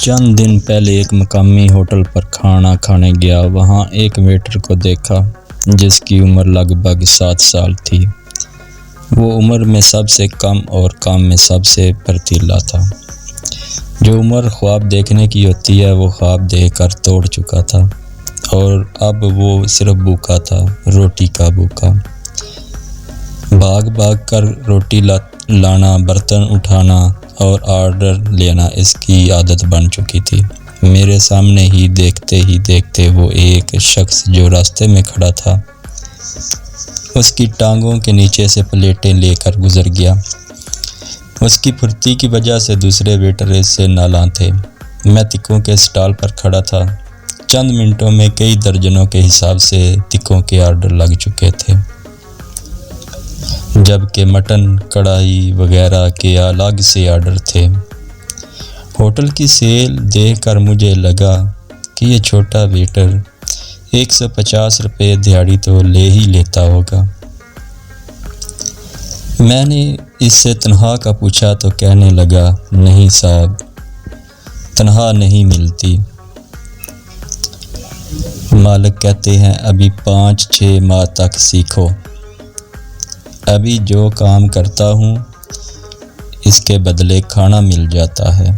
چند دن پہلے ایک مقامی ہوٹل پر کھانا کھانے گیا۔ وہاں ایک ویٹر کو دیکھا جس کی عمر لگ بھگ 7 سال تھی۔ وہ عمر میں سب سے کم اور کام میں سب سے پرتیلا تھا۔ جو عمر خواب دیکھنے کی ہوتی ہے وہ خواب دیکھ کر توڑ چکا تھا، اور اب وہ صرف بھوکا تھا، روٹی کا بھوکا۔ بھاگ کر روٹی لانا، برتن اٹھانا اور آرڈر لینا اس کی عادت بن چکی تھی۔ میرے سامنے ہی دیکھتے وہ ایک شخص جو راستے میں کھڑا تھا اس کی ٹانگوں کے نیچے سے پلیٹیں لے کر گزر گیا۔ اس کی پھرتی کی وجہ سے دوسرے ویٹر اس سے نالاں تھے۔ میں تکوں کے سٹال پر کھڑا تھا۔ چند منٹوں میں کئی درجنوں کے حساب سے تکوں کے آرڈر لگ چکے تھے، جبکہ مٹن، کڑھائی وغیرہ کے الگ سے آرڈر تھے۔ ہوٹل کی سیل دیکھ کر مجھے لگا کہ یہ چھوٹا ویٹر 150 روپے دہاڑی تو لے ہی لیتا ہوگا۔ میں نے اس سے تنخواہ کا پوچھا تو کہنے لگا، نہیں صاحب، تنخواہ نہیں ملتی۔ مالک کہتے ہیں ابھی 5-6 ماہ تک سیکھو، ابھی جو کام کرتا ہوں اس کے بدلے کھانا مل جاتا ہے۔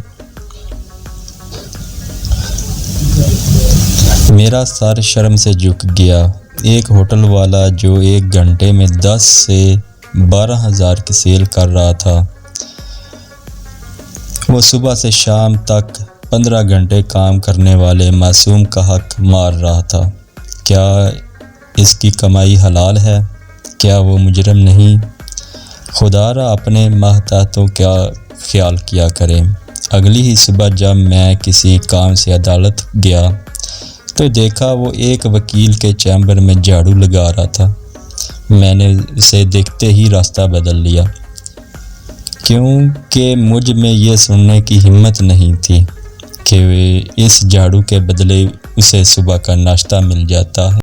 میرا سر شرم سے جھک گیا۔ ایک ہوٹل والا جو 1 گھنٹے میں 10 سے 12 ہزار کی سیل کر رہا تھا، وہ صبح سے شام تک 15 گھنٹے کام کرنے والے معصوم کا حق مار رہا تھا۔ کیا اس کی کمائی حلال ہے؟ کیا وہ مجرم نہیں؟ خدا را اپنے ماتحتوں کا خیال کیا کرے۔ اگلی ہی صبح جب میں کسی کام سے عدالت گیا تو دیکھا وہ ایک وکیل کے چیمبر میں جھاڑو لگا رہا تھا۔ میں نے اسے دیکھتے ہی راستہ بدل لیا، کیونکہ مجھ میں یہ سننے کی ہمت نہیں تھی کہ اس جھاڑو کے بدلے اسے صبح کا ناشتہ مل جاتا ہے۔